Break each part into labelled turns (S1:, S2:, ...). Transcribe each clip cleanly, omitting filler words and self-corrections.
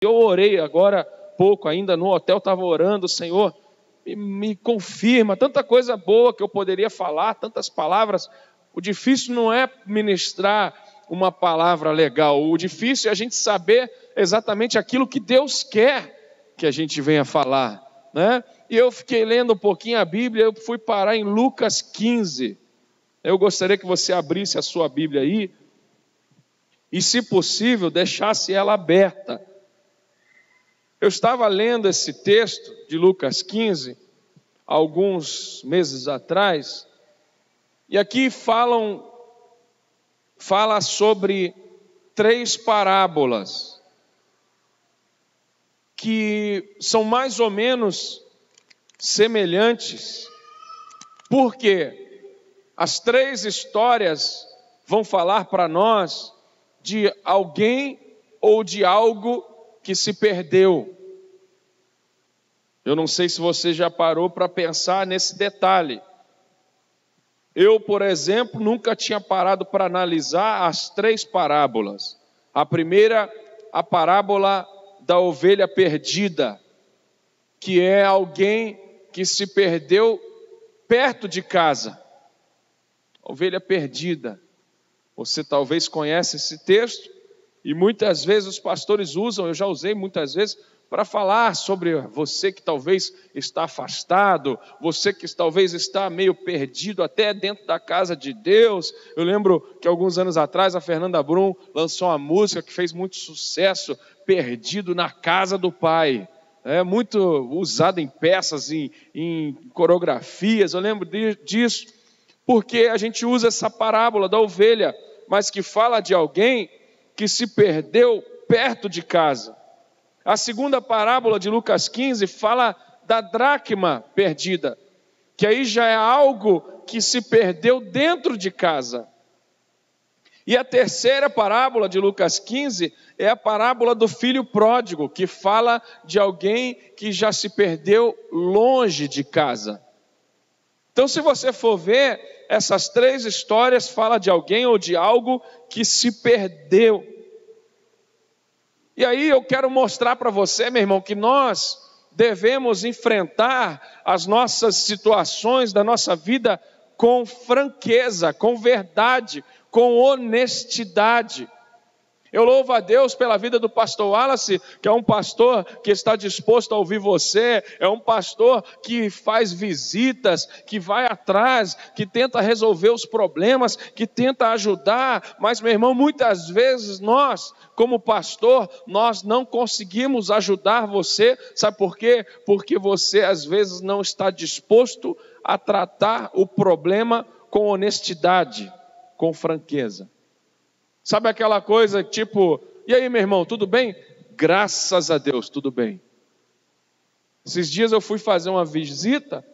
S1: Eu orei agora pouco, ainda no hotel, estava orando, Senhor, me confirma, tanta coisa boa que eu poderia falar, tantas palavras. O difícil não é ministrar uma palavra legal, o difícil é a gente saber exatamente aquilo que Deus quer que a gente venha falar, né? E eu fiquei lendo um pouquinho a Bíblia, eu fui parar em Lucas 15. Eu gostaria que você abrisse a sua Bíblia aí e, se possível, deixasse ela aberta. Eu estava lendo esse texto de Lucas 15, alguns meses atrás, e aqui fala sobre 3 parábolas, que são mais ou menos semelhantes, porque as 3 histórias vão falar para nós de alguém ou de algo que se perdeu. Eu não sei se você já parou para pensar nesse detalhe. Eu, por exemplo, nunca tinha parado para analisar as 3 parábolas. A primeira, a parábola da ovelha perdida, que é alguém que se perdeu perto de casa. Ovelha perdida. Você talvez conhece esse texto, e muitas vezes os pastores usam, eu já usei muitas vezes, para falar sobre você que talvez está afastado, você que talvez está meio perdido até dentro da casa de Deus. Eu lembro que alguns anos atrás a Fernanda Brum lançou uma música que fez muito sucesso, Perdido na Casa do Pai. É muito usada em peças, em coreografias, eu lembro disso, porque a gente usa essa parábola da ovelha, mas que fala de alguém que se perdeu perto de casa. A segunda parábola de Lucas 15 fala da dracma perdida, que aí já é algo que se perdeu dentro de casa. E a terceira parábola de Lucas 15 é a parábola do filho pródigo, que fala de alguém que já se perdeu longe de casa. Então, se você for ver, essas 3 histórias falam de alguém ou de algo que se perdeu. E aí eu quero mostrar para você, meu irmão, que nós devemos enfrentar as nossas situações da nossa vida com franqueza, com verdade, com honestidade. Eu louvo a Deus pela vida do pastor Wallace, que é um pastor que está disposto a ouvir você, é um pastor que faz visitas, que vai atrás, que tenta resolver os problemas, que tenta ajudar. Mas, meu irmão, muitas vezes nós, como pastor, nós não conseguimos ajudar você. Sabe por quê? Porque você às vezes não está disposto a tratar o problema com honestidade, com franqueza. Sabe aquela coisa tipo, e aí, meu irmão, tudo bem? Graças a Deus, tudo bem. Esses dias eu fui fazer uma visita,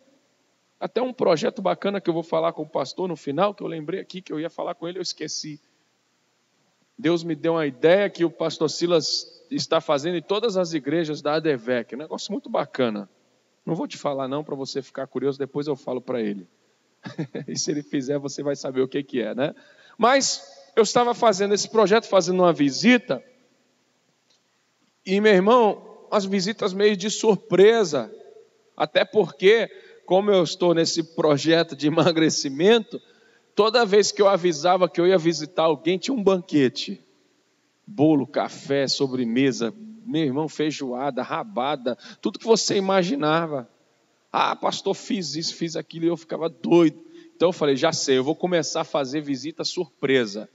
S1: até um projeto bacana que eu vou falar com o pastor no final, que eu lembrei aqui que eu ia falar com ele, eu esqueci. Deus me deu uma ideia que o pastor Silas está fazendo em todas as igrejas da ADVEC, um negócio muito bacana. Não vou te falar não, para você ficar curioso, depois eu falo para ele. E se ele fizer, você vai saber o que é, né? Mas eu estava fazendo esse projeto, fazendo uma visita, e, meu irmão, as visitas meio de surpresa, até porque, como eu estou nesse projeto de emagrecimento, toda vez que eu avisava que eu ia visitar alguém, tinha um banquete, bolo, café, sobremesa, meu irmão, feijoada, rabada, tudo que você imaginava. Ah, pastor, fiz isso, fiz aquilo, e eu ficava doido. Então eu falei, já sei, eu vou começar a fazer visita surpresa.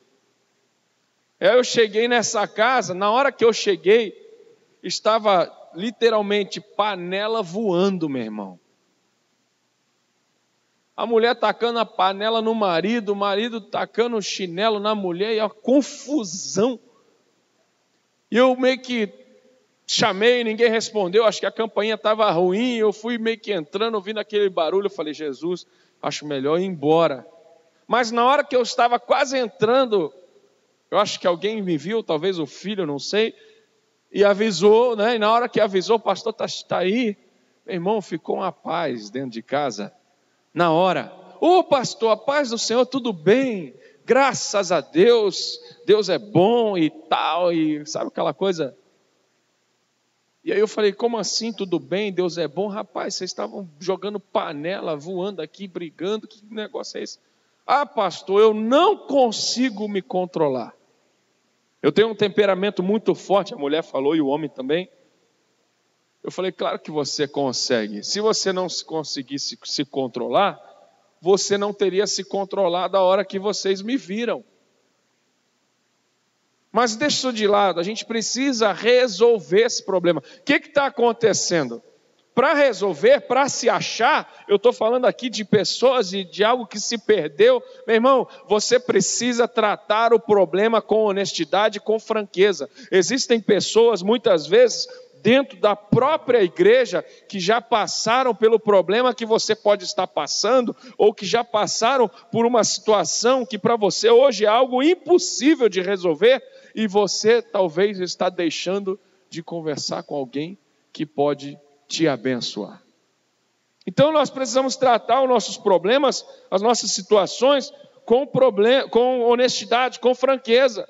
S1: Aí eu cheguei nessa casa, na hora que eu cheguei, estava literalmente panela voando, meu irmão. A mulher tacando a panela no marido, o marido tacando o chinelo na mulher, e a confusão. E eu meio que chamei, ninguém respondeu, acho que a campainha estava ruim, eu fui meio que entrando, ouvindo aquele barulho, eu falei, Jesus, acho melhor ir embora. Mas na hora que eu estava quase entrando, eu acho que alguém me viu, talvez o filho, não sei, e avisou, né? E na hora que avisou, o pastor está aí, meu irmão, ficou uma paz dentro de casa. Na hora, ô pastor, a paz do Senhor, tudo bem, graças a Deus, Deus é bom e tal, e sabe aquela coisa? E aí eu falei, como assim, tudo bem, Deus é bom? Rapaz, vocês estavam jogando panela, voando aqui, brigando, que negócio é esse? Ah, pastor, eu não consigo me controlar. Eu tenho um temperamento muito forte, a mulher falou e o homem também. Eu falei, claro que você consegue. Se você não conseguisse se controlar, você não teria se controlado a hora que vocês me viram. Mas deixa isso de lado, a gente precisa resolver esse problema. O que está acontecendo? Para resolver, para se achar, eu estou falando aqui de pessoas e de algo que se perdeu. Meu irmão, você precisa tratar o problema com honestidade, com franqueza. Existem pessoas, muitas vezes, dentro da própria igreja, que já passaram pelo problema que você pode estar passando, ou que já passaram por uma situação que para você hoje é algo impossível de resolver, e você talvez está deixando de conversar com alguém que pode te abençoar. Então nós precisamos tratar os nossos problemas, as nossas situações com honestidade, com franqueza.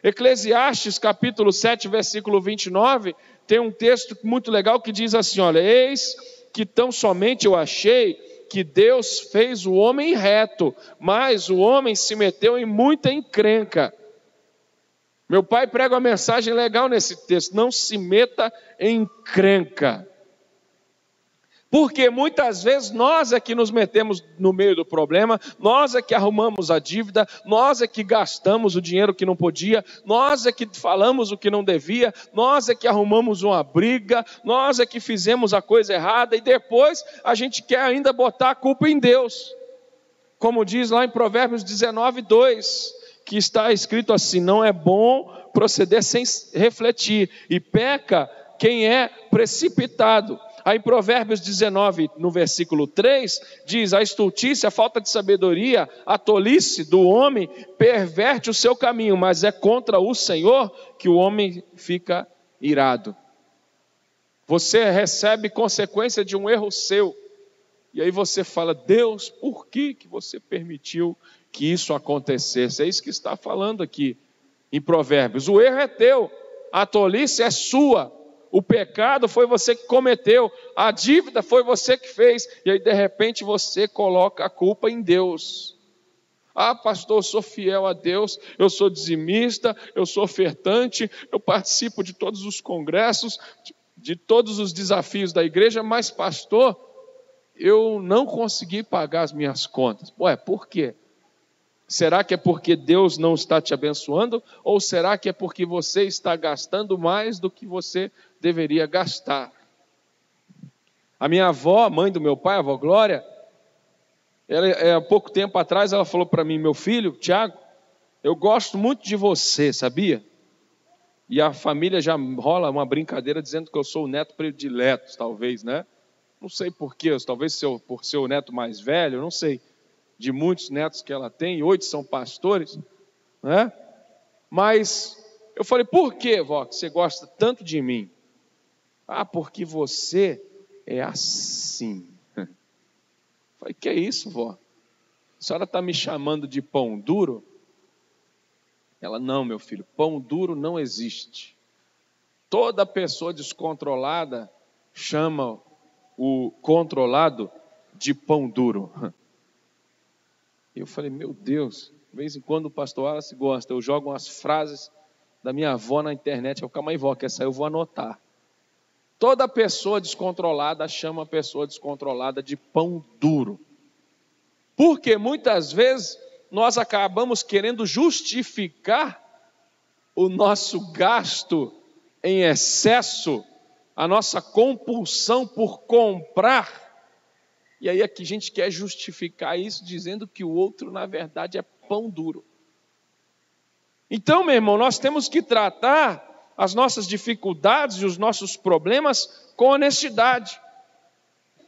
S1: Eclesiastes capítulo 7, versículo 29, tem um texto muito legal que diz assim, olha, eis que tão somente eu achei que Deus fez o homem reto, mas o homem se meteu em muita encrenca. Meu pai prega uma mensagem legal nesse texto, não se meta em encrenca. Porque muitas vezes nós é que nos metemos no meio do problema, nós é que arrumamos a dívida, nós é que gastamos o dinheiro que não podia, nós é que falamos o que não devia, nós é que arrumamos uma briga, nós é que fizemos a coisa errada e depois a gente quer ainda botar a culpa em Deus. Como diz lá em Provérbios 19, 2, que está escrito assim, não é bom proceder sem refletir, e peca quem é precipitado. Aí Provérbios 19, no versículo 3, diz, a estultícia, a falta de sabedoria, a tolice do homem perverte o seu caminho, mas é contra o Senhor que o homem fica irado. Você recebe consequência de um erro seu, e aí você fala, Deus, por que você permitiu que isso acontecesse? É isso que está falando aqui em Provérbios. O erro é teu, a tolice é sua. O pecado foi você que cometeu, a dívida foi você que fez, e aí de repente você coloca a culpa em Deus. Ah, pastor, eu sou fiel a Deus, eu sou dizimista, eu sou ofertante, eu participo de todos os congressos, de todos os desafios da igreja, mas pastor, eu não consegui pagar as minhas contas. Ué, por quê? Será que é porque Deus não está te abençoando? Ou será que é porque você está gastando mais do que você deveria gastar? A minha avó, a mãe do meu pai, a avó Glória, há pouco tempo atrás ela falou para mim, meu filho, Tiago, eu gosto muito de você, sabia? E a família já rola uma brincadeira dizendo que eu sou o neto predileto, talvez, né? Não sei porquê, talvez por ser o neto mais velho, não sei. De muitos netos que ela tem, 8 são pastores, né? Mas eu falei, por que, vó, que você gosta tanto de mim? Ah, porque você é assim. Eu falei, que é isso, vó? A senhora está me chamando de pão duro? Ela, não, meu filho, pão duro não existe. Toda pessoa descontrolada chama o controlado de pão duro. Eu falei, meu Deus, de vez em quando o pastor Wallace gosta, eu jogo umas frases da minha avó na internet, eu, calma aí, vó, quer sair, eu vou anotar. Toda pessoa descontrolada chama a pessoa descontrolada de pão duro. Porque muitas vezes nós acabamos querendo justificar o nosso gasto em excesso, a nossa compulsão por comprar. E aí é que a gente quer justificar isso dizendo que o outro, na verdade, é pão duro. Então, meu irmão, nós temos que tratar as nossas dificuldades e os nossos problemas com honestidade.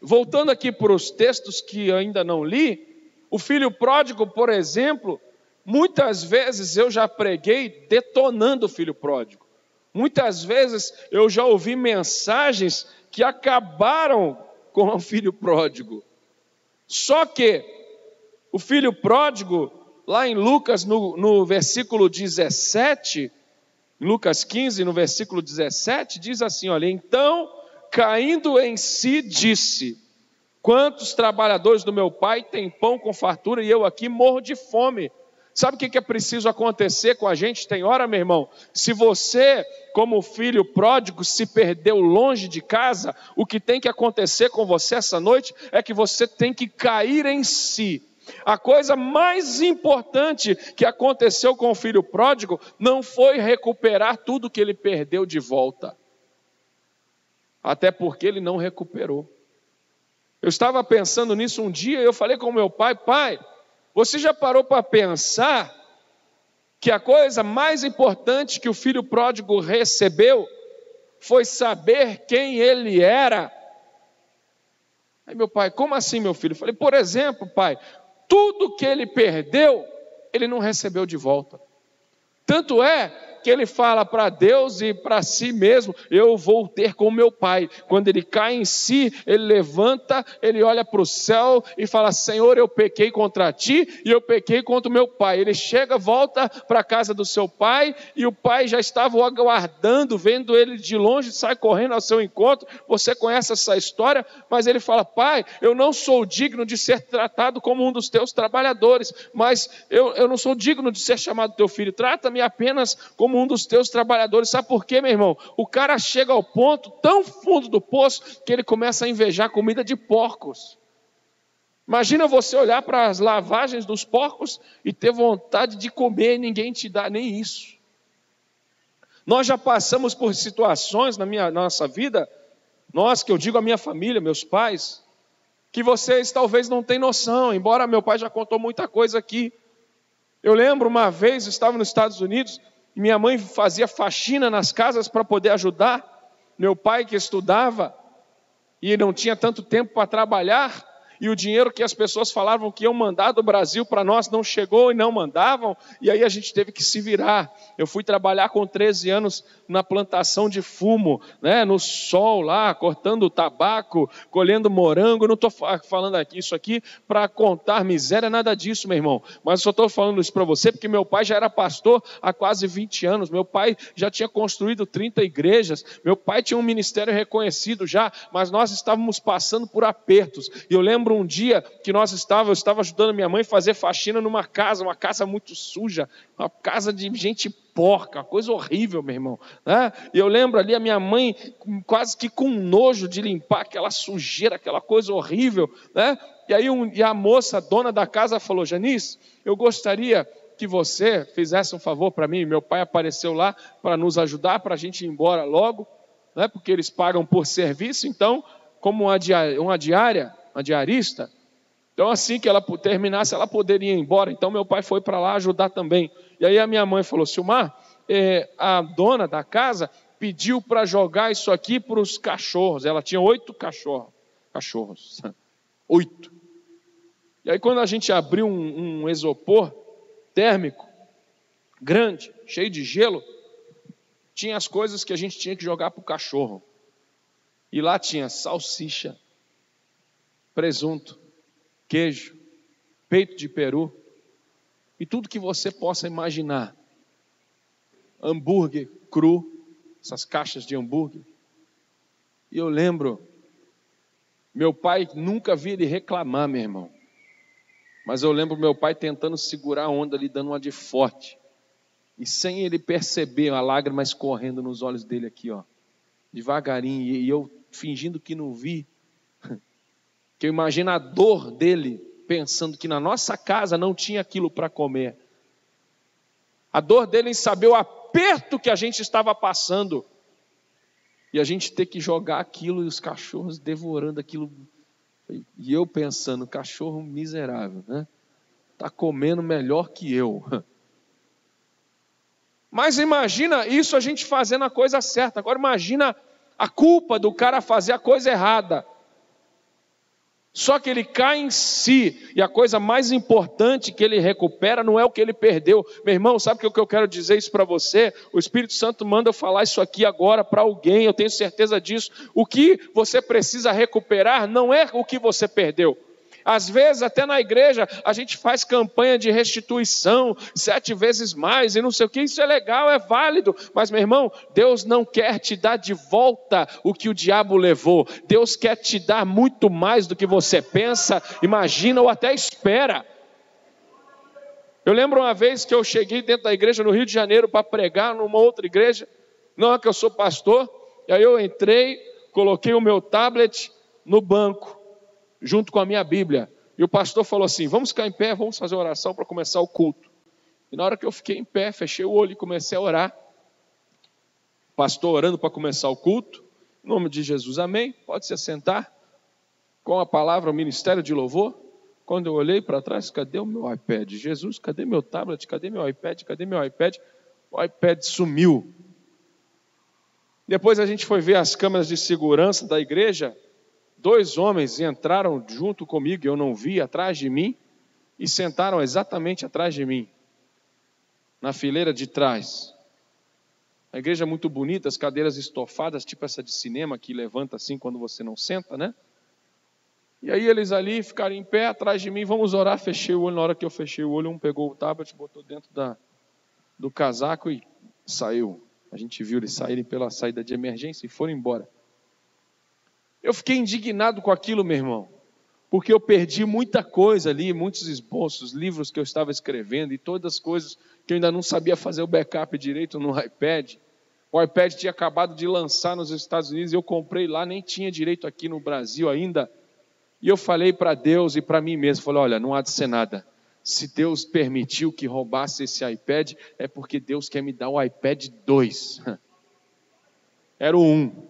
S1: Voltando aqui para os textos que ainda não li, o filho pródigo, por exemplo, muitas vezes eu já preguei detonando o filho pródigo. Muitas vezes eu já ouvi mensagens que acabaram com o filho pródigo. Só que o filho pródigo, lá em Lucas, no versículo 17, Em Lucas 15, no versículo 17, diz assim, olha, então, caindo em si, disse, quantos trabalhadores do meu pai têm pão com fartura e eu aqui morro de fome? Sabe o que é preciso acontecer com a gente? Tem hora, meu irmão, se você, como filho pródigo, se perdeu longe de casa, o que tem que acontecer com você essa noite é que você tem que cair em si. A coisa mais importante que aconteceu com o filho pródigo não foi recuperar tudo que ele perdeu de volta. Até porque ele não recuperou. Eu estava pensando nisso um dia e eu falei com meu pai, pai, você já parou para pensar que a coisa mais importante que o filho pródigo recebeu foi saber quem ele era? Aí meu pai, como assim, meu filho? Eu falei, por exemplo, pai, tudo que ele perdeu, ele não recebeu de volta. Tanto é que ele fala para Deus e para si mesmo, eu vou ter com meu pai. Quando ele cai em si, ele levanta, ele olha para o céu e fala, Senhor, eu pequei contra ti e eu pequei contra o meu pai. Ele chega, volta para a casa do seu pai e o pai já estava o aguardando, vendo ele de longe, sai correndo ao seu encontro. Você conhece essa história, mas ele fala, pai, eu não sou digno de ser tratado como um dos teus trabalhadores, mas eu não sou digno de ser chamado teu filho, trata-me apenas como um dos teus trabalhadores. Sabe por quê, meu irmão? O cara chega ao ponto tão fundo do poço que ele começa a invejar comida de porcos. Imagina você olhar para as lavagens dos porcos e ter vontade de comer e ninguém te dá nem isso. Nós já passamos por situações na nossa vida, nós, que eu digo a minha família, meus pais, que vocês talvez não tenham noção, embora meu pai já contou muita coisa aqui. Eu lembro uma vez, eu estava nos Estados Unidos, e minha mãe fazia faxina nas casas para poder ajudar. Meu pai que estudava e não tinha tanto tempo para trabalhar, e o dinheiro que as pessoas falavam que iam mandar do Brasil para nós não chegou e não mandavam, e aí a gente teve que se virar. Eu fui trabalhar com 13 anos na plantação de fumo, né, no sol lá, cortando tabaco, colhendo morango. Não estou falando isso aqui para contar miséria, nada disso, meu irmão, mas eu só estou falando isso para você porque meu pai já era pastor há quase 20 anos, meu pai já tinha construído 30 igrejas, meu pai tinha um ministério reconhecido já, mas nós estávamos passando por apertos. E eu lembro um dia que eu estava ajudando minha mãe a fazer faxina numa casa, uma casa muito suja, uma casa de gente porca, uma coisa horrível, meu irmão, né? E eu lembro ali a minha mãe quase que com nojo de limpar aquela sujeira, aquela coisa horrível, né? E aí a moça, a dona da casa, falou, Janice, eu gostaria que você fizesse um favor para mim. Meu pai apareceu lá para nos ajudar, para a gente ir embora logo, né? Porque eles pagam por serviço, então, como uma diarista, então assim que ela terminasse, ela poderia ir embora. Então meu pai foi para lá ajudar também. E aí a minha mãe falou, Silmar, a dona da casa pediu para jogar isso aqui para os cachorros. Ela tinha 8 cachorros, 8. E aí quando a gente abriu um isopor térmico, grande, cheio de gelo, tinha as coisas que a gente tinha que jogar para o cachorro. E lá tinha salsicha, presunto, queijo, peito de peru e tudo que você possa imaginar. Hambúrguer cru, essas caixas de hambúrguer. E eu lembro, meu pai, nunca vi ele reclamar, meu irmão. Mas eu lembro meu pai tentando segurar a onda ali, dando uma de forte. E sem ele perceber, a lágrima escorrendo nos olhos dele aqui, ó, devagarinho. E eu fingindo que não vi. Que eu imagino a dor dele, pensando que na nossa casa não tinha aquilo para comer. A dor dele em saber o aperto que a gente estava passando. E a gente ter que jogar aquilo e os cachorros devorando aquilo. E eu pensando, cachorro miserável, né? Está comendo melhor que eu. Mas imagina isso a gente fazendo a coisa certa. Agora imagina a culpa do cara fazer a coisa errada. Só que ele cai em si, e a coisa mais importante que ele recupera não é o que ele perdeu. Meu irmão, sabe o que eu quero dizer isso para você? O Espírito Santo manda eu falar isso aqui agora para alguém, eu tenho certeza disso. O que você precisa recuperar não é o que você perdeu. Às vezes, até na igreja, a gente faz campanha de restituição, 7 vezes mais, e não sei o que, isso é legal, é válido, mas meu irmão, Deus não quer te dar de volta o que o diabo levou, Deus quer te dar muito mais do que você pensa, imagina ou até espera. Eu lembro uma vez que eu cheguei dentro da igreja no Rio de Janeiro para pregar numa outra igreja, não é que eu sou pastor, e aí eu entrei, coloquei o meu tablet no banco, junto com a minha Bíblia, e o pastor falou assim, vamos ficar em pé, vamos fazer oração para começar o culto. E na hora que eu fiquei em pé, fechei o olho e comecei a orar, o pastor orando para começar o culto, em nome de Jesus, amém, pode se assentar, com a palavra, o ministério de louvor. Quando eu olhei para trás, cadê o meu iPad? Jesus, cadê meu tablet? Cadê meu iPad? Cadê meu iPad? O iPad sumiu. Depois a gente foi ver as câmeras de segurança da igreja. 2 homens entraram junto comigo, eu não vi, atrás de mim, e sentaram exatamente atrás de mim, na fileira de trás. A igreja é muito bonita, as cadeiras estofadas, tipo essa de cinema que levanta assim quando você não senta, né? E aí eles ali ficaram em pé atrás de mim, vamos orar, fechei o olho. Na hora que eu fechei o olho, um pegou o tablet, botou dentro do casaco e saiu. A gente viu eles saírem pela saída de emergência e foram embora. Eu fiquei indignado com aquilo, meu irmão, porque eu perdi muita coisa ali, muitos esboços, livros que eu estava escrevendo e todas as coisas que eu ainda não sabia fazer o backup direito no iPad. O iPad tinha acabado de lançar nos Estados Unidos, eu comprei lá, nem tinha direito aqui no Brasil ainda. E eu falei para Deus e para mim mesmo, falei, olha, não há de ser nada. Se Deus permitiu que roubasse esse iPad, é porque Deus quer me dar o iPad 2. Era o 1.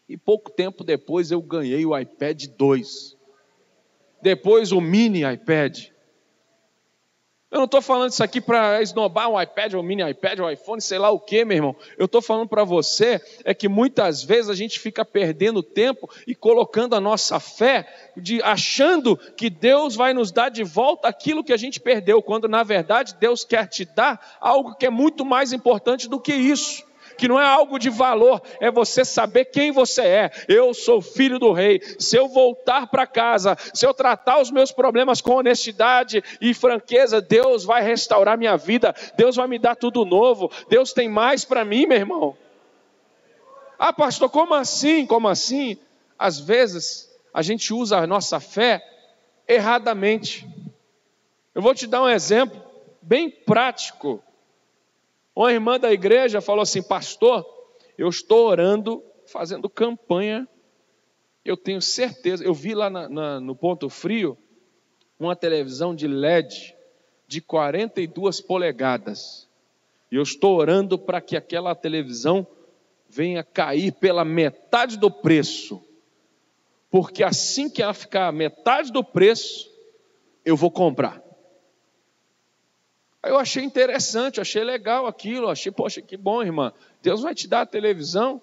S1: E pouco tempo depois eu ganhei o iPad 2. Depois o mini iPad. Eu não estou falando isso aqui para esnobar um iPad, um mini iPad, um iPhone, sei lá o que, meu irmão. Eu estou falando para você, é que muitas vezes a gente fica perdendo tempo e colocando a nossa fé, achando que Deus vai nos dar de volta aquilo que a gente perdeu, quando na verdade Deus quer te dar algo que é muito mais importante do que isso. Que não é algo de valor, é você saber quem você é. Eu sou filho do rei. Se eu voltar para casa, se eu tratar os meus problemas com honestidade e franqueza, Deus vai restaurar minha vida, Deus vai me dar tudo novo, Deus tem mais para mim, meu irmão. Ah, pastor, como assim? Como assim? Às vezes a gente usa a nossa fé erradamente. Eu vou te dar um exemplo bem prático. Uma irmã da igreja falou assim, pastor, eu estou orando, fazendo campanha, eu tenho certeza, eu vi lá no Ponto Frio, uma televisão de LED de 42 polegadas, e eu estou orando para que aquela televisão venha cair pela metade do preço, porque assim que ela ficar metade do preço, eu vou comprar. Eu achei interessante, achei legal aquilo, achei, poxa, que bom, irmã, Deus vai te dar a televisão.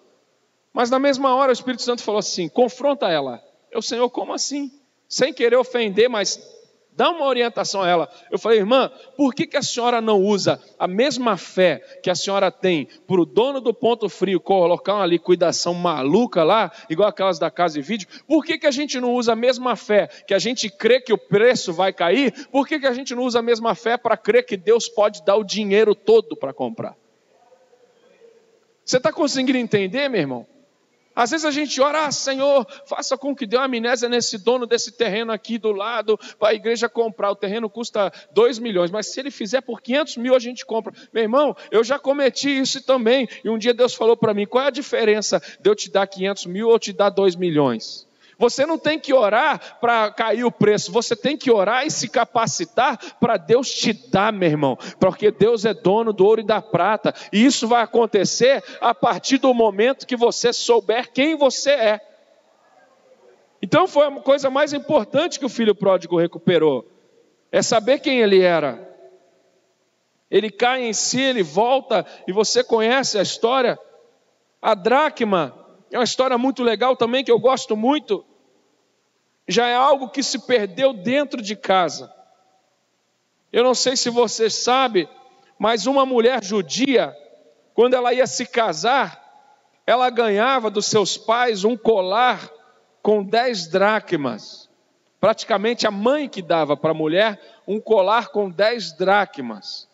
S1: Mas na mesma hora o Espírito Santo falou assim, confronta ela. Eu, Senhor, como assim? Sem querer ofender, mas dá uma orientação a ela. Eu falei, irmã, por que a senhora não usa a mesma fé que a senhora tem para o dono do Ponto Frio colocar uma liquidação maluca lá, igual aquelas da Casa e Vídeo? Por que a gente não usa a mesma fé que a gente crê que o preço vai cair? Por que a gente não usa a mesma fé para crer que Deus pode dar o dinheiro todo para comprar? Você está conseguindo entender, meu irmão? Às vezes a gente ora, Senhor, faça com que dê uma amnésia nesse dono desse terreno aqui do lado, para a igreja comprar. O terreno custa 2 milhões, mas se ele fizer por 500 mil, a gente compra. Meu irmão, eu já cometi isso também. E um dia Deus falou para mim, qual é a diferença de eu te dar 500 mil ou te dar 2 milhões? Você não tem que orar para cair o preço, você tem que orar e se capacitar para Deus te dar, meu irmão, porque Deus é dono do ouro e da prata, e isso vai acontecer a partir do momento que você souber quem você é. Então foi a coisa mais importante que o filho pródigo recuperou, é saber quem ele era. Ele cai em si, ele volta, e você conhece a história. A dracma é uma história muito legal também, que eu gosto muito. Já é algo que se perdeu dentro de casa. Eu não sei se você sabe, mas uma mulher judia, quando ela ia se casar, ela ganhava dos seus pais um colar com 10 dracmas. praticamente a mãe que dava para a mulher um colar com 10 dracmas.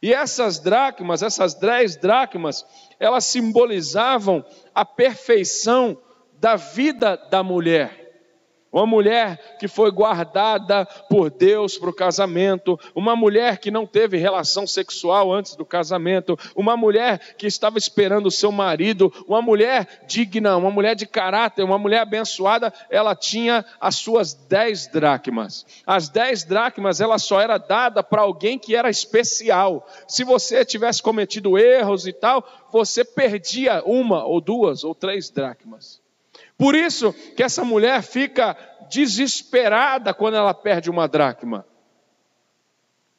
S1: E essas 10 dracmas, elas simbolizavam a perfeição da vida da mulher. Uma mulher que foi guardada por Deus para o casamento, uma mulher que não teve relação sexual antes do casamento, uma mulher que estava esperando o seu marido, uma mulher digna, uma mulher de caráter, uma mulher abençoada, ela tinha as suas 10 dracmas. As 10 dracmas, ela só era dada para alguém que era especial. Se você tivesse cometido erros e tal, você perdia 1 ou 2 ou 3 dracmas. Por isso que essa mulher fica desesperada quando ela perde 1 dracma.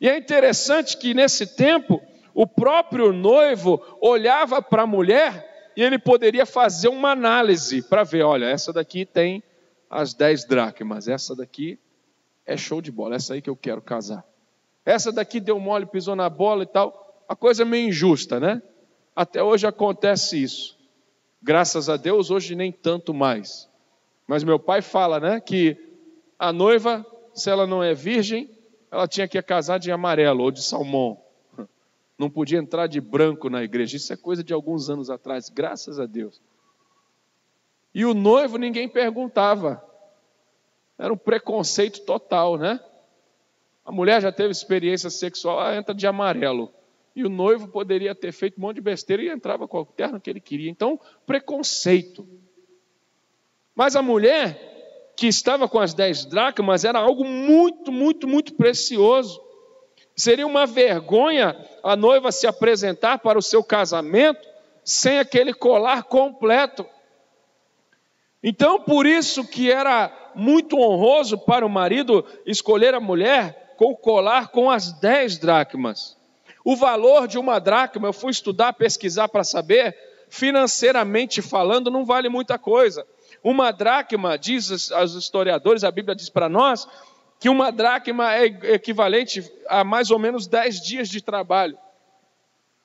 S1: E é interessante que nesse tempo, o próprio noivo olhava para a mulher e ele poderia fazer uma análise para ver, olha, essa daqui tem as 10 dracmas, essa daqui é show de bola, essa aí que eu quero casar. Essa daqui deu mole, pisou na bola e tal. A coisa é meio injusta, né? Até hoje acontece isso. Graças a Deus, hoje nem tanto mais. Mas meu pai fala, né, que a noiva, se ela não é virgem, ela tinha que casar de amarelo ou de salmão. Não podia entrar de branco na igreja. Isso é coisa de alguns anos atrás, graças a Deus. E o noivo ninguém perguntava. Era um preconceito total, né? A mulher já teve experiência sexual, ela entra de amarelo. E o noivo poderia ter feito um monte de besteira e entrava com o terno que ele queria. Então, preconceito. Mas a mulher que estava com as 10 dracmas era algo muito, muito, muito precioso. Seria uma vergonha a noiva se apresentar para o seu casamento sem aquele colar completo. Então, por isso que era muito honroso para o marido escolher a mulher com o colar com as 10 dracmas. O valor de 1 dracma, eu fui estudar, pesquisar para saber, financeiramente falando, não vale muita coisa. 1 dracma, diz os historiadores, a Bíblia diz para nós, que 1 dracma é equivalente a mais ou menos 10 dias de trabalho.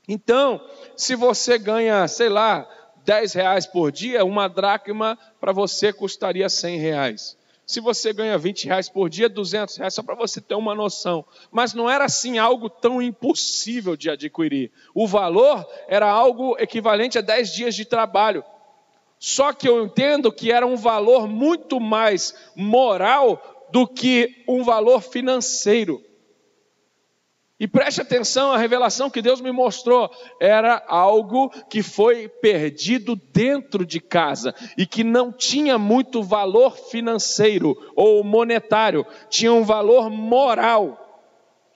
S1: Então, se você ganha, sei lá, 10 reais por dia, 1 dracma para você custaria 100 reais. Se você ganha 20 reais por dia, 200 reais, só para você ter uma noção. Mas não era assim algo tão impossível de adquirir. O valor era algo equivalente a 10 dias de trabalho. Só que eu entendo que era um valor muito mais moral do que um valor financeiro. E preste atenção, a revelação que Deus me mostrou era algo que foi perdido dentro de casa e que não tinha muito valor financeiro ou monetário, tinha um valor moral.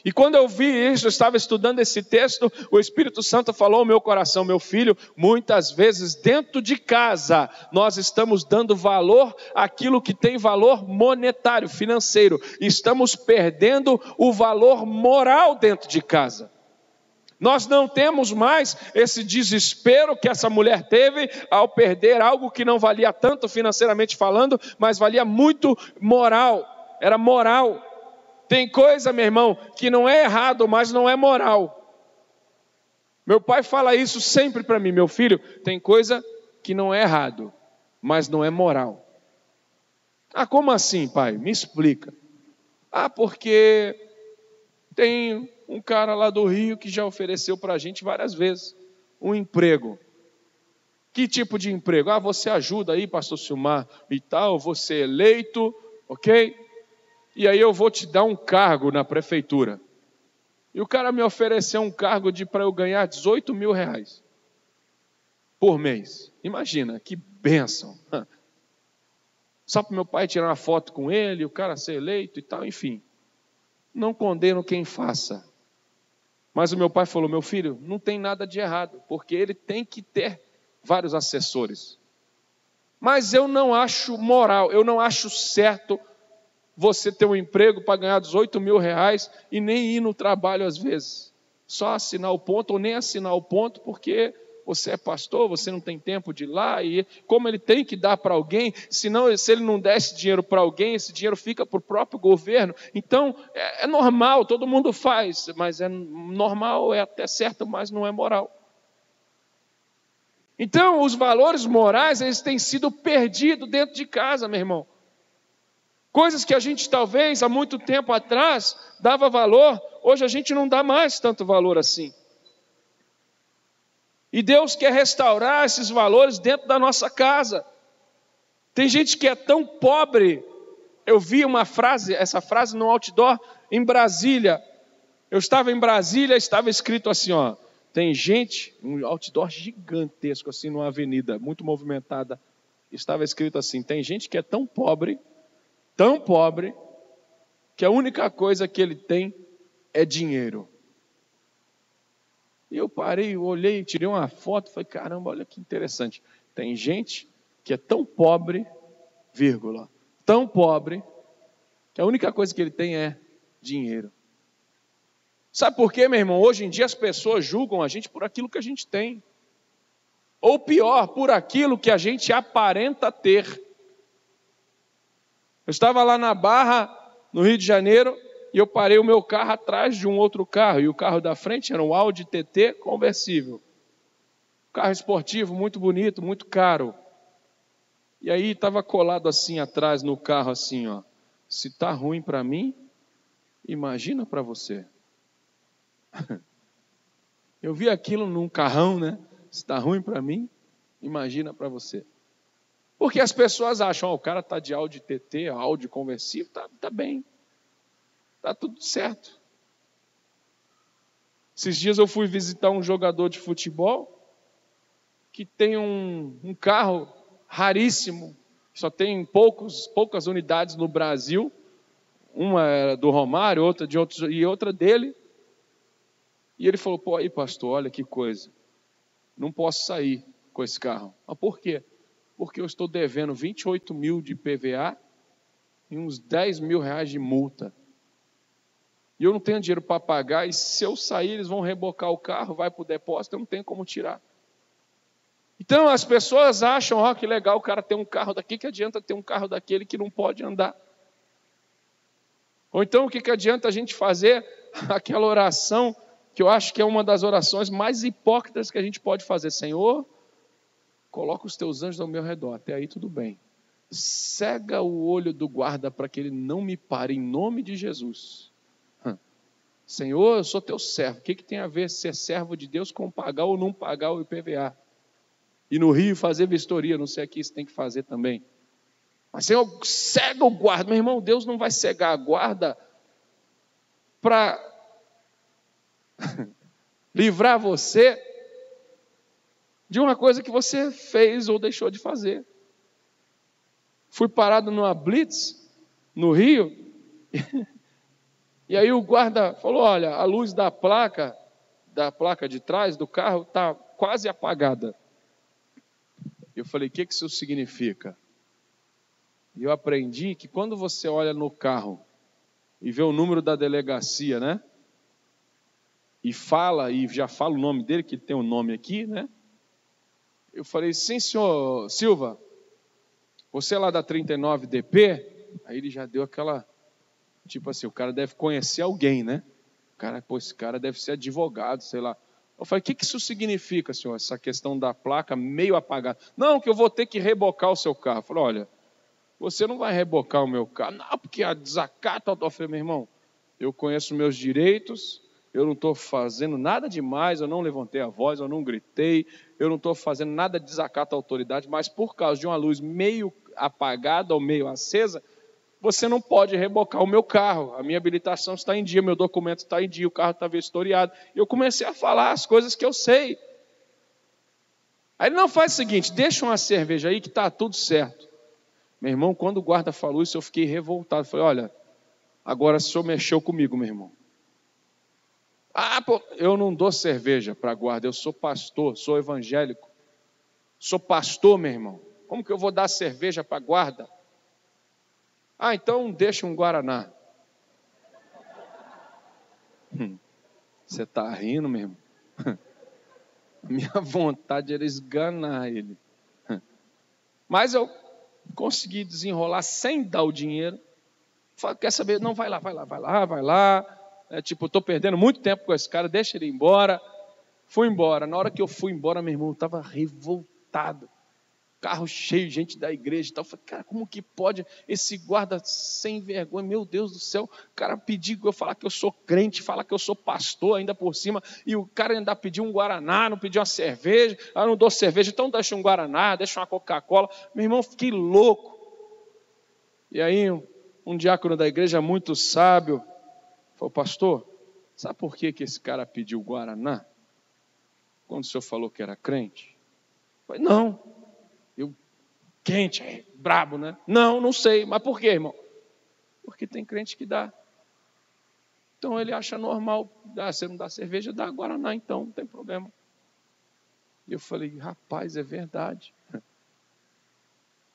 S1: E quando eu vi isso, eu estava estudando esse texto, o Espírito Santo falou ao meu coração, meu filho, muitas vezes dentro de casa nós estamos dando valor àquilo que tem valor monetário, financeiro, e estamos perdendo o valor moral dentro de casa. Nós não temos mais esse desespero que essa mulher teve ao perder algo que não valia tanto financeiramente falando, mas valia muito moral, era moral. Tem coisa, meu irmão, que não é errado, mas não é moral. Meu pai fala isso sempre para mim, meu filho, tem coisa que não é errado, mas não é moral. Ah, como assim, pai? Me explica. Ah, porque tem um cara lá do Rio que já ofereceu para a gente várias vezes um emprego. Que tipo de emprego? Ah, você ajuda aí, pastor Silmar, e tal, você eleito, ok? E aí eu vou te dar um cargo na prefeitura. E o cara me ofereceu um cargo para eu ganhar 18 mil reais por mês. Imagina, que bênção. Só para meu pai tirar uma foto com ele, o cara ser eleito e tal, enfim. Não condeno quem faça. Mas o meu pai falou, meu filho, não tem nada de errado, porque ele tem que ter vários assessores. Mas eu não acho moral, eu não acho certo você ter um emprego para ganhar 18 mil reais e nem ir no trabalho às vezes. Só assinar o ponto ou nem assinar o ponto porque você é pastor, você não tem tempo de ir lá. E como ele tem que dar para alguém, senão se ele não der esse dinheiro para alguém, esse dinheiro fica para o próprio governo. Então é normal, todo mundo faz, mas é normal, é até certo, mas não é moral. Então os valores morais eles têm sido perdidos dentro de casa, meu irmão. Coisas que a gente talvez há muito tempo atrás dava valor, hoje a gente não dá mais tanto valor assim. E Deus quer restaurar esses valores dentro da nossa casa. Tem gente que é tão pobre. Eu vi essa frase no outdoor em Brasília. Eu estava em Brasília, estava escrito assim, ó. Tem gente, um outdoor gigantesco assim numa avenida, muito movimentada. Estava escrito assim, tem gente que é tão pobre, que a única coisa que ele tem é dinheiro. E eu parei, eu olhei, tirei uma foto, falei, caramba, olha que interessante. Tem gente que é tão pobre, tão pobre, que a única coisa que ele tem é dinheiro. Sabe por quê, meu irmão? Hoje em dia as pessoas julgam a gente por aquilo que a gente tem. Ou pior, por aquilo que a gente aparenta ter. Eu estava lá na Barra, no Rio de Janeiro, e eu parei o meu carro atrás de um outro carro, e o carro da frente era um Audi TT conversível. Carro esportivo, muito bonito, muito caro. E aí estava colado assim atrás no carro, assim, ó. Se está ruim para mim, imagina para você. Eu vi aquilo num carrão, né? Se está ruim para mim, imagina para você. Porque as pessoas acham, ó, o cara está de Audi TT, Audi conversível, tá bem. Está tudo certo. Esses dias eu fui visitar um jogador de futebol que tem um carro raríssimo, só tem poucas unidades no Brasil. Uma era do Romário, outra de outros, e outra dele. E ele falou, pô, aí pastor, olha que coisa. Não posso sair com esse carro. Mas por quê? Porque eu estou devendo 28 mil de PVA e uns 10 mil reais de multa. E eu não tenho dinheiro para pagar, e se eu sair, eles vão rebocar o carro, vai para o depósito, eu não tenho como tirar. Então as pessoas acham, ó, que legal o cara ter um carro daqui, que adianta ter um carro daquele que não pode andar. Ou então o que adianta a gente fazer aquela oração, que eu acho que é uma das orações mais hipócritas que a gente pode fazer. Senhor, coloca os teus anjos ao meu redor, até aí tudo bem. Cega o olho do guarda para que ele não me pare, em nome de Jesus. Senhor, eu sou teu servo. O que tem a ver ser servo de Deus com pagar ou não pagar o IPVA? E no Rio fazer vistoria, não sei aqui se tem que fazer também. Mas Senhor, cega o guarda. Meu irmão, Deus não vai cegar a guarda para livrar você de uma coisa que você fez ou deixou de fazer. Fui parado numa blitz no Rio. E aí o guarda falou, olha, a luz da placa de trás do carro está quase apagada. Eu falei, o que isso significa? E eu aprendi que quando você olha no carro e vê o número da delegacia, né? E já fala o nome dele, que tem um nome aqui, né? Eu falei, sim, senhor Silva, você é lá da 39DP? Aí ele já deu aquela... Tipo assim, o cara deve conhecer alguém, né? Esse cara deve ser advogado, sei lá. Eu falei, o que isso significa, senhor? Essa questão da placa meio apagada. Não, que eu vou ter que rebocar o seu carro. Eu falei, olha, você não vai rebocar o meu carro. Não, porque a desacato. Eu falei, meu irmão, eu conheço meus direitos, eu não estou fazendo nada demais, eu não levantei a voz, eu não gritei, eu não estou fazendo nada de desacato à autoridade, mas por causa de uma luz meio apagada ou meio acesa, você não pode rebocar o meu carro, a minha habilitação está em dia, meu documento está em dia, o carro está vistoriado. E eu comecei a falar as coisas que eu sei. Aí ele não faz o seguinte, deixa uma cerveja aí que está tudo certo. Meu irmão, quando o guarda falou isso, eu fiquei revoltado. Falei, olha, agora o senhor mexeu comigo, meu irmão. Eu não dou cerveja para guarda, eu sou pastor, sou evangélico. Sou pastor, meu irmão. Como que eu vou dar cerveja para guarda? Então deixa um Guaraná. Você está rindo mesmo? Minha vontade era esganar ele. Mas eu consegui desenrolar sem dar o dinheiro. Falei, quer saber? Não, vai lá. Estou perdendo muito tempo com esse cara, deixa ele ir embora. Fui embora. Na hora que eu fui embora, meu irmão, eu estava revoltado. carro cheio, gente da igreja e tal. Eu falei, cara, como que pode esse guarda sem vergonha? Meu Deus do céu, o cara pedir eu falar que eu sou crente, falar que eu sou pastor ainda por cima, e o cara ainda pediu um Guaraná, não pediu uma cerveja, não dou cerveja, então deixa um Guaraná, deixa uma Coca-Cola. Meu irmão, fiquei louco. E aí, um diácono da igreja muito sábio falou, pastor, sabe por que esse cara pediu Guaraná? Quando o senhor falou que era crente? Eu falei, não. Quente, brabo, né? Não sei. Mas por quê, irmão? Porque tem crente que dá. Então ele acha normal. Você não dá cerveja, dá Guaraná, então não tem problema. E eu falei, rapaz, é verdade.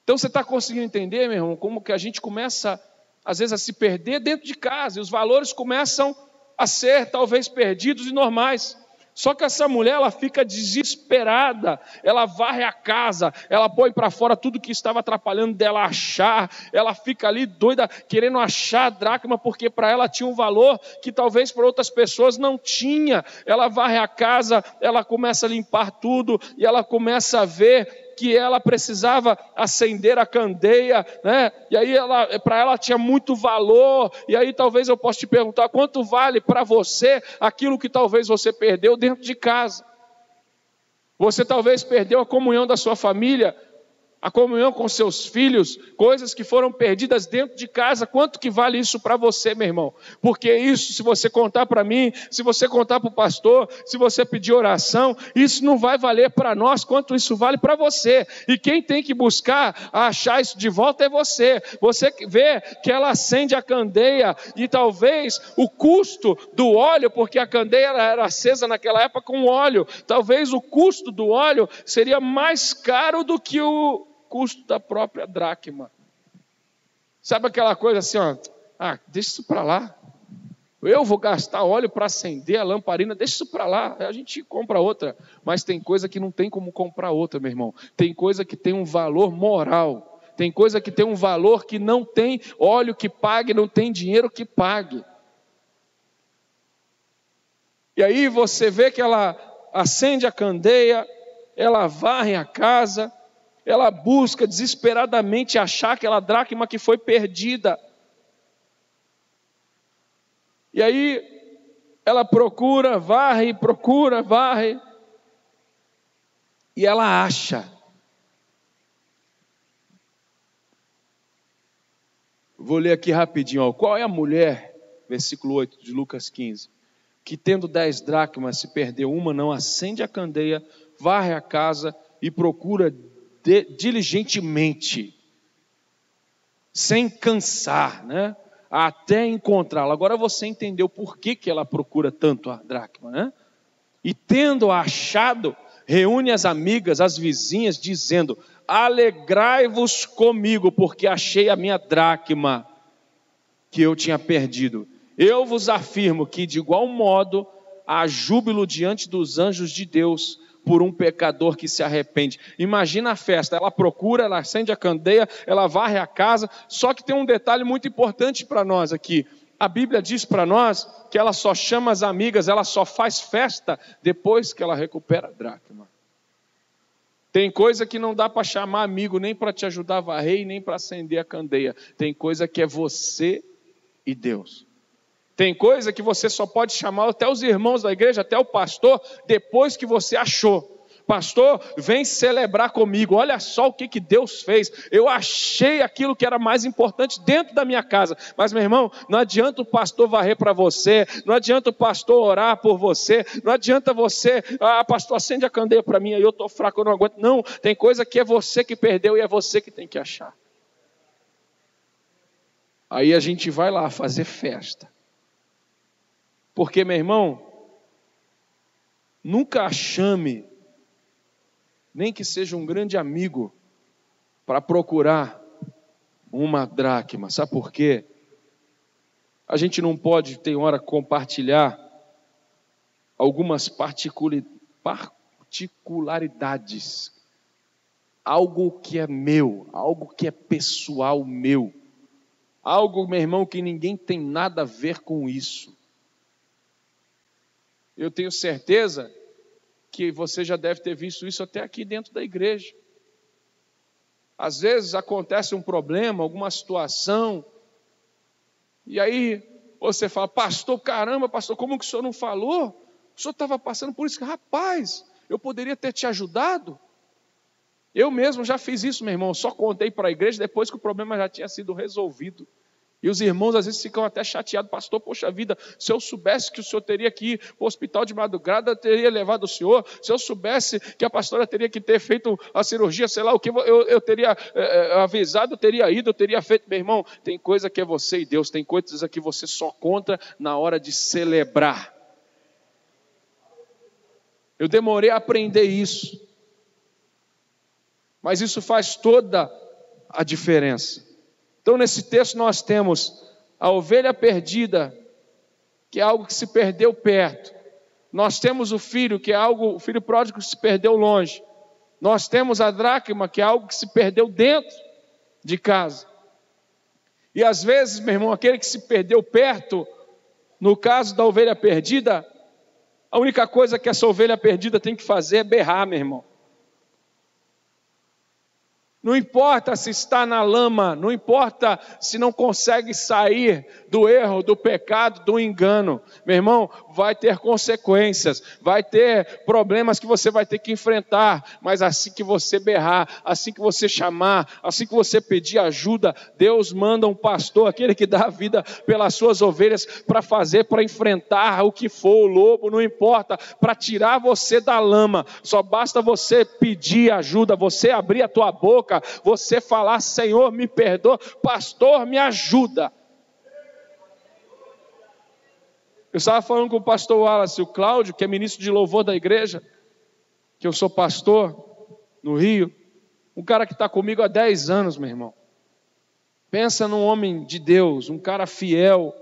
S1: Então você está conseguindo entender, meu irmão, como que a gente começa, às vezes, a se perder dentro de casa. E os valores começam a ser, talvez, perdidos e normais. Só que essa mulher, ela fica desesperada, ela varre a casa, ela põe para fora tudo que estava atrapalhando dela achar, ela fica ali doida, querendo achar a dracma, porque para ela tinha um valor que talvez para outras pessoas não tinha. Ela varre a casa, ela começa a limpar tudo, e ela começa a ver que ela precisava acender a candeia, né? E aí para ela tinha muito valor, e aí talvez eu possa te perguntar, quanto vale para você aquilo que talvez você perdeu dentro de casa? Você talvez perdeu a comunhão da sua família, a comunhão com seus filhos, coisas que foram perdidas dentro de casa. Quanto que vale isso para você, meu irmão? Porque isso, se você contar para mim, se você contar para o pastor, se você pedir oração, isso não vai valer para nós quanto isso vale para você. E quem tem que buscar achar isso de volta é você. Você vê que ela acende a candeia e talvez o custo do óleo, porque a candeia era acesa naquela época com óleo, talvez o custo do óleo seria mais caro do que o custo da própria dracma. Sabe aquela coisa assim, deixa isso para lá. Eu vou gastar óleo para acender a lamparina, deixa isso para lá. A gente compra outra. Mas tem coisa que não tem como comprar outra, meu irmão. Tem coisa que tem um valor moral. Tem coisa que tem um valor que não tem óleo que pague, não tem dinheiro que pague. E aí você vê que ela acende a candeia, ela varre a casa, ela busca desesperadamente achar aquela dracma que foi perdida. E aí ela procura, varre, e ela acha. Vou ler aqui rapidinho. Qual é a mulher, versículo 8 de Lucas 15, que tendo 10 dracmas, se perdeu uma, não acende a candeia, varre a casa e procura diligentemente, sem cansar, né? Até encontrá-la. Agora você entendeu por que ela procura tanto a dracma, né? E tendo achado, reúne as amigas, as vizinhas, dizendo, alegrai-vos comigo, porque achei a minha dracma que eu tinha perdido. Eu vos afirmo que de igual modo há júbilo diante dos anjos de Deus por um pecador que se arrepende. Imagina a festa, ela procura, ela acende a candeia, ela varre a casa, só que tem um detalhe muito importante para nós aqui. A Bíblia diz para nós que ela só chama as amigas, ela só faz festa depois que ela recupera a dracma. Tem coisa que não dá para chamar amigo, nem para te ajudar a varrer, nem para acender a candeia. Tem coisa que é você e Deus. Tem coisa que você só pode chamar até os irmãos da igreja, até o pastor, depois que você achou. Pastor, vem celebrar comigo, olha só o que Deus fez. Eu achei aquilo que era mais importante dentro da minha casa. Mas, meu irmão, não adianta o pastor varrer para você, não adianta o pastor orar por você, não adianta você, pastor, acende a candeia para mim, aí eu estou fraco, eu não aguento. Não, tem coisa que é você que perdeu e é você que tem que achar. Aí a gente vai lá fazer festa. Porque, meu irmão, nunca a chame, nem que seja um grande amigo, para procurar uma dracma. Sabe por quê? A gente não pode, tem hora, compartilhar algumas particularidades. Algo que é meu, algo que é pessoal meu. Algo, meu irmão, que ninguém tem nada a ver com isso. Eu tenho certeza que você já deve ter visto isso até aqui dentro da igreja. Às vezes acontece um problema, alguma situação, e aí você fala, pastor, caramba, pastor, como que o senhor não falou? O senhor estava passando por isso, rapaz, eu poderia ter te ajudado. Eu mesmo já fiz isso, meu irmão, só contei para a igreja depois que o problema já tinha sido resolvido. E os irmãos às vezes ficam até chateados, pastor, poxa vida, se eu soubesse que o senhor teria que ir para o hospital de madrugada, eu teria levado o senhor. Se eu soubesse que a pastora teria que ter feito a cirurgia, sei lá o que, eu teria avisado, eu teria ido, eu teria feito. Meu irmão, tem coisa que é você e Deus, tem coisas que você só conta na hora de celebrar. Eu demorei a aprender isso, mas isso faz toda a diferença. Então, nesse texto nós temos a ovelha perdida, que é algo que se perdeu perto. Nós temos o filho, que é algo, o filho pródigo que se perdeu longe. Nós temos a dracma, que é algo que se perdeu dentro de casa. E às vezes, meu irmão, aquele que se perdeu perto, no caso da ovelha perdida, a única coisa que essa ovelha perdida tem que fazer é berrar, meu irmão. Não importa se está na lama, não importa se não consegue sair do erro, do pecado, do engano. Meu irmão, vai ter consequências, vai ter problemas que você vai ter que enfrentar, mas assim que você berrar, assim que você chamar, assim que você pedir ajuda, Deus manda um pastor, aquele que dá a vida pelas suas ovelhas, para fazer, para enfrentar o que for, o lobo, não importa, para tirar você da lama. Só basta você pedir ajuda, você abrir a tua boca, você falar, Senhor, me perdoa, pastor, me ajuda. Eu estava falando com o pastor Wallace, o Cláudio, que é ministro de louvor da igreja, que eu sou pastor no Rio, um cara que está comigo há 10 anos, meu irmão. Pensa num homem de Deus, um cara fiel,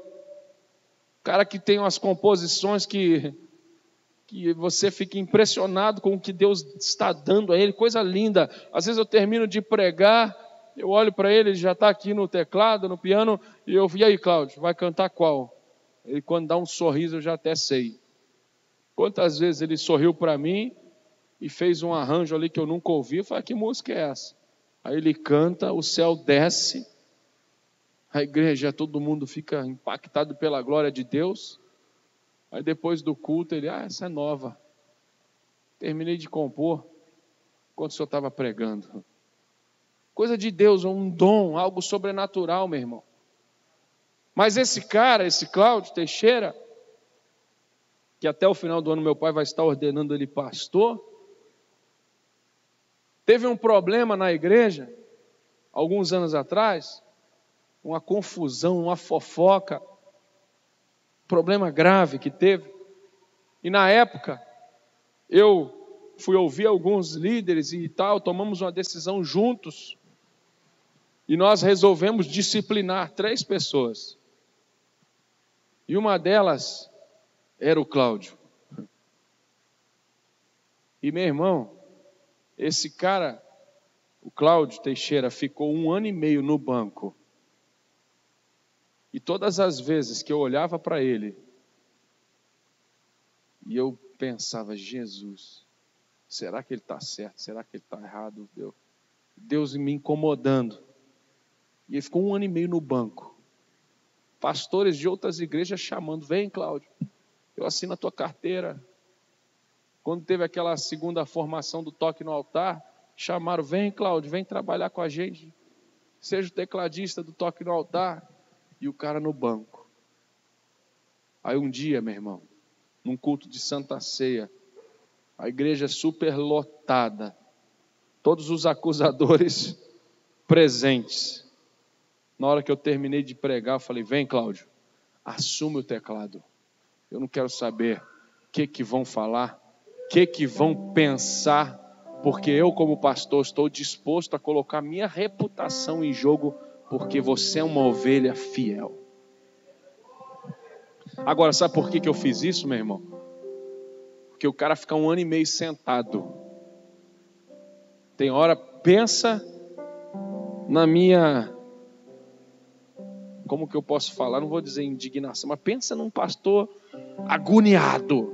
S1: um cara que tem umas composições que você fica impressionado com o que Deus está dando a ele, coisa linda. Às vezes eu termino de pregar, eu olho para ele, ele já está aqui no teclado, no piano, e aí, Cláudio, vai cantar qual? Ele, quando dá um sorriso, eu já até sei. Quantas vezes ele sorriu para mim e fez um arranjo ali que eu nunca ouvi, eu falei, que música é essa? Aí ele canta, o céu desce, a igreja, todo mundo fica impactado pela glória de Deus. Aí depois do culto ele, essa é nova. Terminei de compor enquanto o senhor estava pregando. Coisa de Deus, um dom, algo sobrenatural, meu irmão. Mas esse cara, esse Cláudio Teixeira, que até o final do ano meu pai vai estar ordenando ele pastor, teve um problema na igreja, alguns anos atrás, uma confusão, uma fofoca, problema grave que teve. E na época, eu fui ouvir alguns líderes e tal, tomamos uma decisão juntos, e nós resolvemos disciplinar 3 pessoas. E uma delas era o Cláudio. E meu irmão, esse cara, o Cláudio Teixeira, ficou 1 ano e meio no banco. E todas as vezes que eu olhava para ele, e eu pensava, Jesus, será que ele está certo? Será que ele está errado? Deus me incomodando. E ele ficou 1 ano e meio no banco. Pastores de outras igrejas chamando, vem Cláudio, eu assino a tua carteira. Quando teve aquela segunda formação do toque no altar, chamaram, vem Cláudio, vem trabalhar com a gente. Seja o tecladista do toque no altar. E o cara no banco. Aí um dia, meu irmão, num culto de Santa Ceia, a igreja super lotada, todos os acusadores presentes. Na hora que eu terminei de pregar, eu falei, vem Cláudio, assume o teclado. Eu não quero saber o que vão falar, o que vão pensar, porque eu como pastor estou disposto a colocar minha reputação em jogo, porque você é uma ovelha fiel. Agora, sabe por que eu fiz isso, meu irmão? Porque o cara fica 1 ano e meio sentado. Tem hora, pensa na minha... Como que eu posso falar? Não vou dizer indignação, mas pensa num pastor agoniado.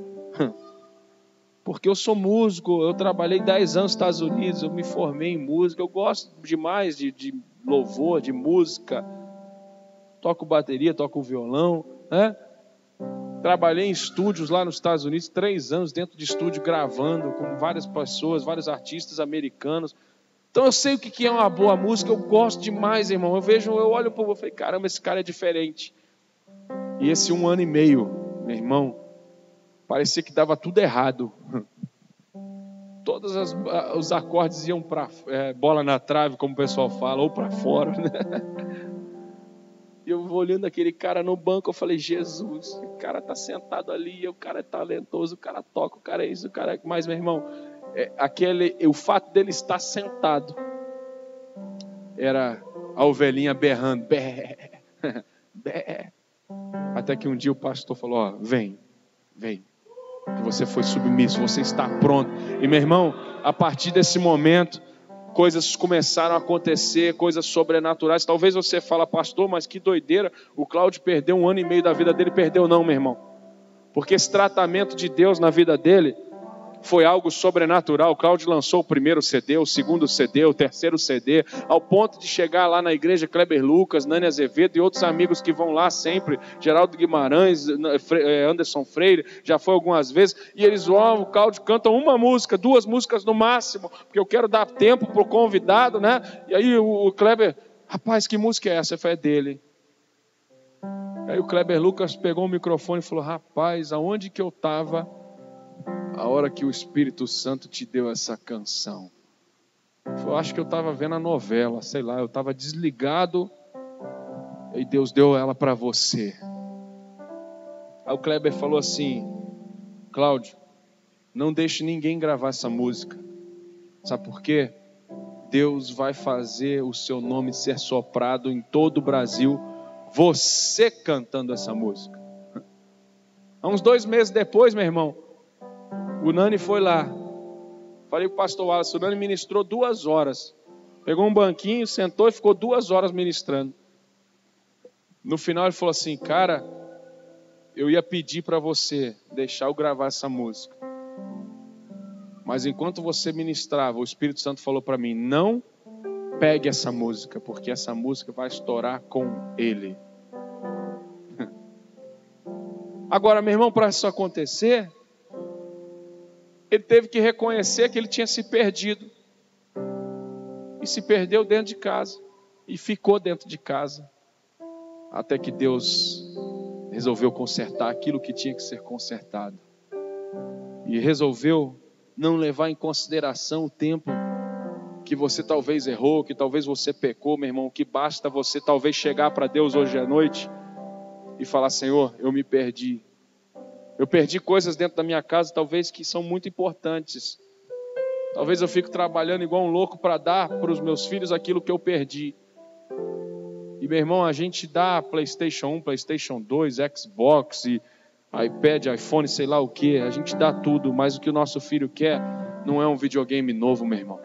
S1: Porque eu sou músico, eu trabalhei 10 anos nos Estados Unidos, eu me formei em música, eu gosto demais de louvor, de música. Toco bateria, toco violão, né? Trabalhei em estúdios lá nos Estados Unidos, 3 anos dentro de estúdio gravando com várias pessoas, vários artistas americanos. Então eu sei o que é uma boa música, eu gosto demais, irmão. Eu olho para o povo e falei, caramba, esse cara é diferente. E esse 1 ano e meio, meu irmão, parecia que dava tudo errado. Todos os acordes iam para bola na trave, como o pessoal fala, ou para fora, né? E eu vou olhando aquele cara no banco, eu falei, Jesus, o cara está sentado ali, o cara é talentoso, o cara toca, o cara é isso, o cara é... Mas, meu irmão, o fato dele estar sentado era a ovelhinha berrando, bé, bé. Até que um dia o pastor falou, ó, vem, que você foi submisso, você está pronto. E, meu irmão, a partir desse momento, coisas começaram a acontecer, coisas sobrenaturais. Talvez você fale, pastor, mas que doideira, o Cláudio perdeu 1 ano e meio da vida dele. Perdeu não, meu irmão, porque esse tratamento de Deus na vida dele foi algo sobrenatural. O Cláudio lançou o primeiro CD, o segundo CD, o terceiro CD, ao ponto de chegar lá na igreja Kleber Lucas, Nani Azevedo e outros amigos que vão lá sempre, Geraldo Guimarães, Anderson Freire, já foi algumas vezes, e eles o Cláudio canta uma música, 2 músicas no máximo, porque eu quero dar tempo para o convidado, né? E aí o Kleber, rapaz, que música é essa? Foi dele. Aí o Kleber Lucas pegou o microfone e falou, rapaz, aonde que eu estava a hora que o Espírito Santo te deu essa canção? Eu acho que eu estava vendo a novela, sei lá, eu estava desligado e Deus deu ela para você. Aí o Kleber falou assim, Cláudio, não deixe ninguém gravar essa música. Sabe por quê? Deus vai fazer o seu nome ser soprado em todo o Brasil, você cantando essa música. Há uns 2 meses depois, meu irmão, o Nani foi lá. Falei para o pastor Wallace, o Nani ministrou 2 horas. Pegou um banquinho, sentou e ficou 2 horas ministrando. No final ele falou assim, cara, eu ia pedir para você deixar eu gravar essa música. Mas enquanto você ministrava, o Espírito Santo falou para mim, não pegue essa música, porque essa música vai estourar com ele. Agora, meu irmão, para isso acontecer, ele teve que reconhecer que ele tinha se perdido. E se perdeu dentro de casa. E ficou dentro de casa. Até que Deus resolveu consertar aquilo que tinha que ser consertado. E resolveu não levar em consideração o tempo que você talvez errou, que talvez você pecou, meu irmão. Que basta você talvez chegar para Deus hoje à noite e falar, Senhor, eu me perdi. Eu perdi coisas dentro da minha casa, talvez que são muito importantes. Talvez eu fique trabalhando igual um louco para dar para os meus filhos aquilo que eu perdi. E, meu irmão, a gente dá PlayStation 1, PlayStation 2, Xbox, e iPad, iPhone, sei lá o que. A gente dá tudo, mas o que o nosso filho quer não é um videogame novo, meu irmão.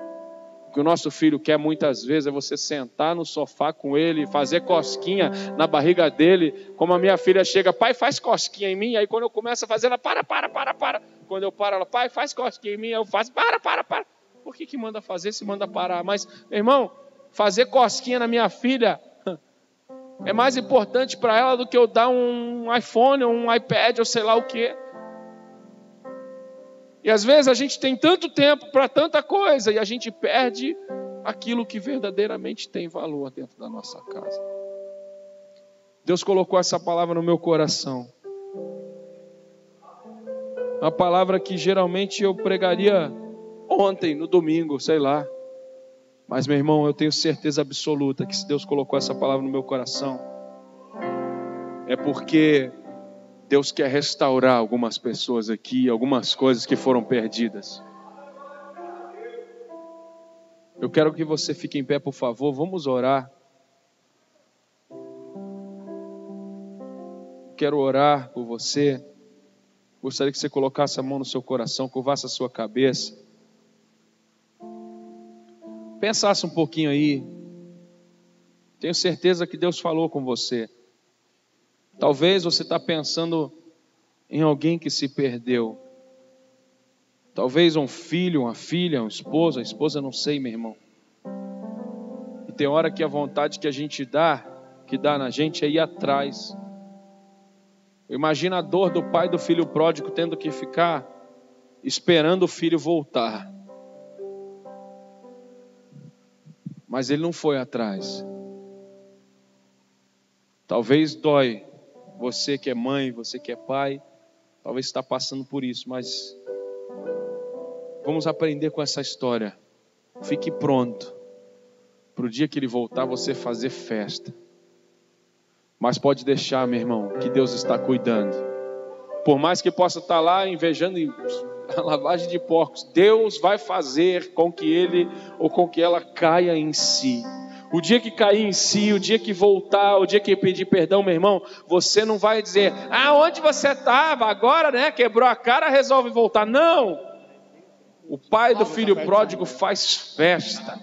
S1: O que o nosso filho quer muitas vezes é você sentar no sofá com ele, fazer cosquinha na barriga dele, como a minha filha chega, pai, faz cosquinha em mim, aí quando eu começo a fazer, ela para. Quando eu paro, ela, pai, faz cosquinha em mim, eu faço, para. Por que manda fazer se manda parar? Mas, meu irmão, fazer cosquinha na minha filha é mais importante para ela do que eu dar um iPhone, um iPad, ou sei lá o que. E às vezes a gente tem tanto tempo para tanta coisa e a gente perde aquilo que verdadeiramente tem valor dentro da nossa casa. Deus colocou essa palavra no meu coração. Uma palavra que geralmente eu pregaria ontem, no domingo, sei lá. Mas, meu irmão, eu tenho certeza absoluta que se Deus colocou essa palavra no meu coração, é porque Deus quer restaurar algumas pessoas aqui, algumas coisas que foram perdidas. Eu quero que você fique em pé, por favor, vamos orar. Quero orar por você. Gostaria que você colocasse a mão no seu coração, curvasse a sua cabeça. Pensasse um pouquinho aí. Tenho certeza que Deus falou com você. Talvez você está pensando em alguém que se perdeu. Talvez um filho, uma filha, um esposo, a esposa, não sei, meu irmão. E tem hora que a vontade que a gente dá, que dá na gente, é ir atrás. Imagina a dor do pai do filho pródigo tendo que ficar esperando o filho voltar. Mas ele não foi atrás. Talvez dói. Você que é mãe, você que é pai, talvez está passando por isso, mas vamos aprender com essa história. Fique pronto para o dia que ele voltar você fazer festa. Mas pode deixar, meu irmão, que Deus está cuidando. Por mais que possa estar lá invejando a lavagem de porcos, Deus vai fazer com que ele ou com que ela caia em si. O dia que cair em si, o dia que voltar, o dia que pedir perdão, meu irmão, você não vai dizer, onde você estava agora, né? Quebrou a cara, resolve voltar. Não! O pai do filho pródigo faz festa.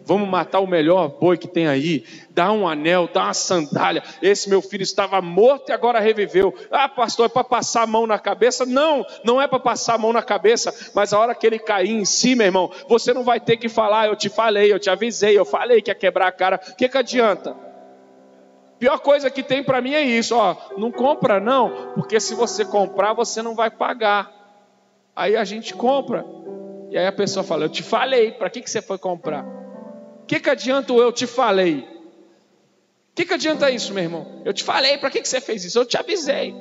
S1: Vamos matar o melhor boi que tem aí. Dá um anel, dá uma sandália. Esse meu filho estava morto e agora reviveu. Pastor, é para passar a mão na cabeça? Não, não é para passar a mão na cabeça. Mas a hora que ele cair em si, meu irmão, você não vai ter que falar, eu te falei, eu te avisei, eu falei que ia quebrar a cara. O que adianta? Pior coisa que tem para mim é isso, não compra não, porque se você comprar, você não vai pagar. Aí a gente compra. E aí a pessoa fala, eu te falei, para que você foi comprar? O que adianta eu te falei? O que adianta isso, meu irmão? Eu te falei, para que você fez isso? Eu te avisei.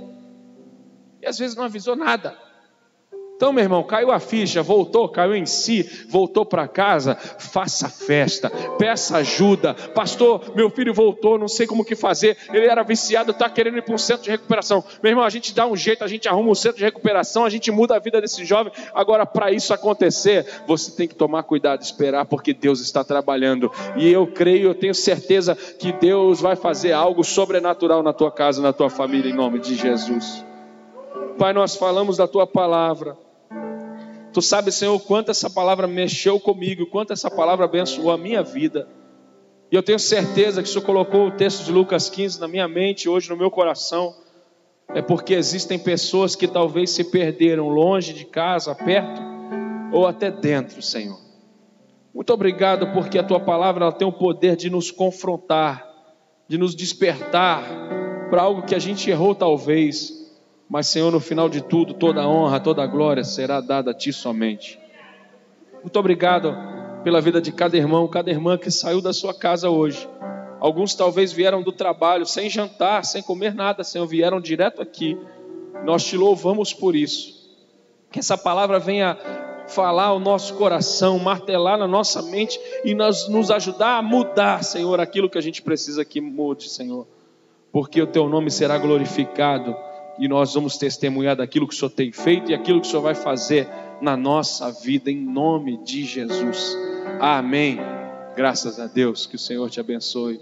S1: E às vezes não avisou nada. Então, meu irmão, caiu a ficha, voltou, caiu em si, voltou para casa, faça festa, peça ajuda. Pastor, meu filho voltou, não sei como que fazer, ele era viciado, está querendo ir para um centro de recuperação. Meu irmão, a gente dá um jeito, a gente arruma um centro de recuperação, a gente muda a vida desse jovem. Agora, para isso acontecer, você tem que tomar cuidado, esperar, porque Deus está trabalhando. E eu creio, eu tenho certeza que Deus vai fazer algo sobrenatural na tua casa, na tua família, em nome de Jesus. Pai, nós falamos da tua palavra. Tu sabes, Senhor, quanto essa palavra mexeu comigo, quanto essa palavra abençoou a minha vida. E eu tenho certeza que o Senhor colocou o texto de Lucas 15 na minha mente, hoje no meu coração. É porque existem pessoas que talvez se perderam longe de casa, perto ou até dentro, Senhor. Muito obrigado porque a tua palavra ela tem o poder de nos confrontar, de nos despertar para algo que a gente errou talvez. Mas, Senhor, no final de tudo, toda a honra, toda a glória será dada a Ti somente. Muito obrigado pela vida de cada irmão, cada irmã que saiu da sua casa hoje. Alguns talvez vieram do trabalho sem jantar, sem comer nada, Senhor, vieram direto aqui. Nós Te louvamos por isso. Que essa palavra venha falar ao nosso coração, martelar na nossa mente e nos ajudar a mudar, Senhor, aquilo que a gente precisa que mude, Senhor. Porque o Teu nome será glorificado. E nós vamos testemunhar daquilo que o Senhor tem feito e aquilo que o Senhor vai fazer na nossa vida, em nome de Jesus. Amém. Graças a Deus, que o Senhor te abençoe.